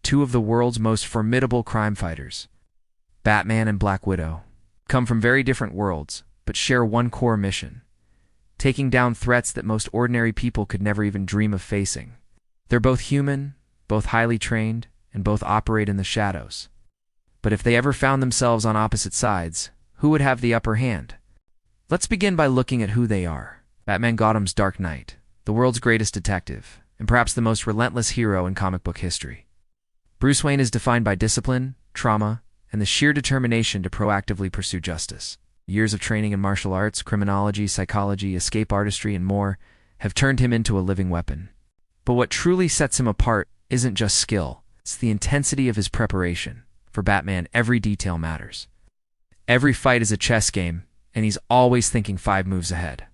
two of the world's most formidable crime fighters. Batman and Black Widow come from very different worlds, but share one core mission: taking down threats that most ordinary people could never even dream of facing. They're both human, both highly trained, and both operate in the shadows. But if they ever found themselves on opposite sides, who would have the upper hand? Let's begin by looking at who they are. Batman Gotham's Dark Knight, the world's greatest detective, and perhaps the most relentless hero in comic book history. Bruce Wayne is defined by discipline, trauma, and the sheer determination to proactively pursue justice. Years of training in martial arts, criminology, psychology, escape artistry, and more have turned him into a living weapon. But what truly sets him apart isn't just skill, it's the intensity of his preparation. For Batman, every detail matters. Every fight is a chess game, and he's always thinking 5 moves ahead.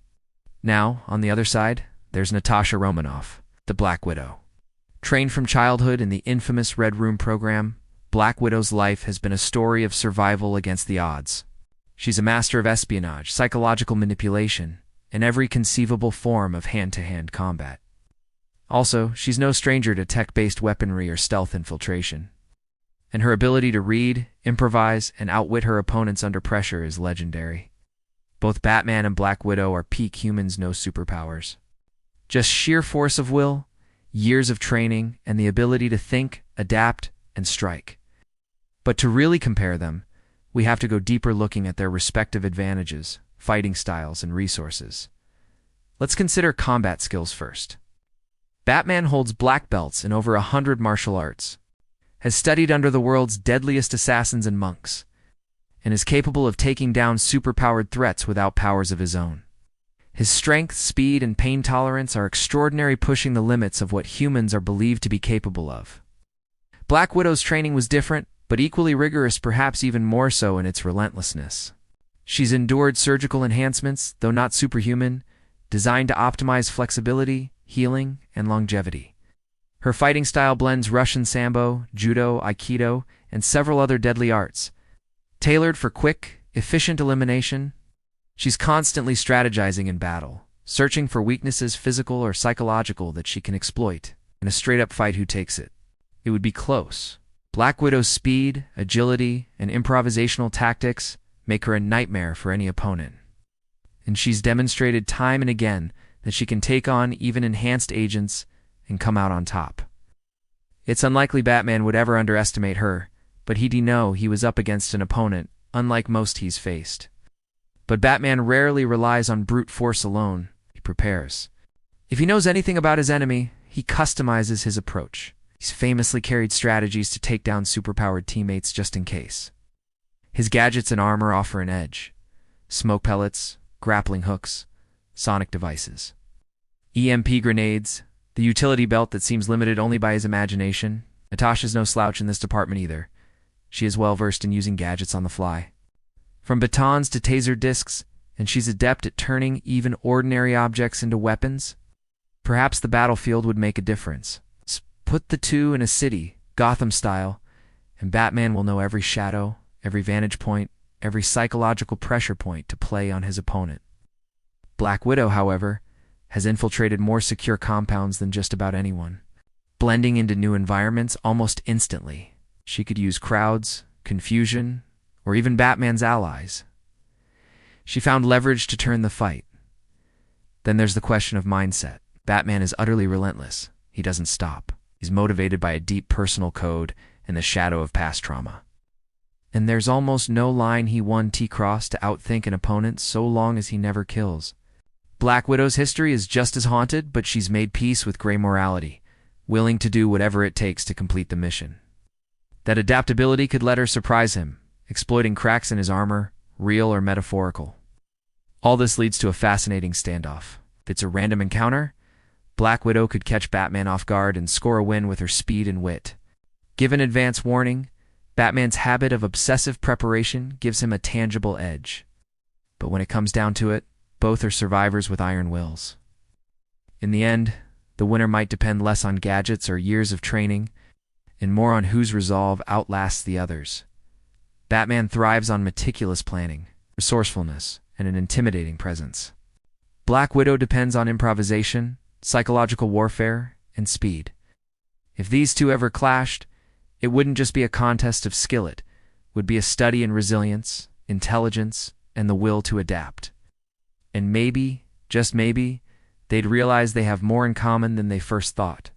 Now, on the other side, there's Natasha Romanoff, the Black Widow. Trained from childhood in the infamous Red Room program, Black Widow's life has been a story of survival against the odds. She's a master of espionage, psychological manipulation, and every conceivable form of hand-to-hand combat. Also, she's no stranger to tech-based weaponry or stealth infiltration. And her ability to read, improvise, and outwit her opponents under pressure is legendary. Both Batman and Black Widow are peak humans, no superpowers. Just sheer force of will, years of training, and the ability to think, adapt, and strike. But to really compare them, we have to go deeper, looking at their respective advantages, fighting styles, and resources. Let's consider combat skills first. Batman holds black belts in over 100 martial arts, has studied under the world's deadliest assassins and monks, and is capable of taking down superpowered threats without powers of his own. His strength, speed, and pain tolerance are extraordinary, pushing the limits of what humans are believed to be capable of. Black Widow's training was different, but equally rigorous, perhaps even more so in its relentlessness. She's endured surgical enhancements, though not superhuman, designed to optimize flexibility, healing, and longevity. Her fighting style blends Russian sambo, judo, aikido, and several other deadly arts. Tailored for quick, efficient elimination, she's constantly strategizing in battle, searching for weaknesses, physical or psychological, that she can exploit. In a straight-up fight, who takes it? It would be close. Black Widow's speed, agility, and improvisational tactics make her a nightmare for any opponent. And she's demonstrated time and again that she can take on even enhanced agents and come out on top. It's unlikely Batman would ever underestimate her, but he'd know he was up against an opponent unlike most he's faced. But Batman rarely relies on brute force alone. He prepares. If he knows anything about his enemy, he customizes his approach. He's famously carried strategies to take down superpowered teammates just in case. His gadgets and armor offer an edge: smoke pellets, grappling hooks, sonic devices, EMP grenades, the utility belt that seems limited only by his imagination. Natasha's no slouch in this department either. She is well versed in using gadgets on the fly. From batons to taser discs, and she's adept at turning even ordinary objects into weapons. Perhaps the battlefield would make a difference. Put the two in a city, Gotham style, and Batman will know every shadow, every vantage point, every psychological pressure point to play on his opponent. Black Widow, however, has infiltrated more secure compounds than just about anyone, blending into new environments almost instantly. She could use crowds, confusion, or even Batman's allies. She found leverage to turn the fight. Then there's the question of mindset. Batman is utterly relentless. He doesn't stop. He's motivated by a deep personal code and the shadow of past trauma. And there's almost no line he won't cross to outthink an opponent, so long as he never kills. Black Widow's history is just as haunted, but she's made peace with gray morality, willing to do whatever it takes to complete the mission. That adaptability could let her surprise him, exploiting cracks in his armor, real or metaphorical. All this leads to a fascinating standoff. If it's a random encounter, Black Widow could catch Batman off guard and score a win with her speed and wit. Given advance warning, Batman's habit of obsessive preparation gives him a tangible edge. But when it comes down to it, both are survivors with iron wills. In the end, the winner might depend less on gadgets or years of training, and more on whose resolve outlasts the others. Batman thrives on meticulous planning, resourcefulness, and an intimidating presence. Black Widow depends on improvisation, psychological warfare, and speed. If these two ever clashed, It wouldn't just be a contest of skill, it would be a study in resilience, intelligence, and the will to adapt. And maybe, just maybe, they'd realize they have more in common than they first thought.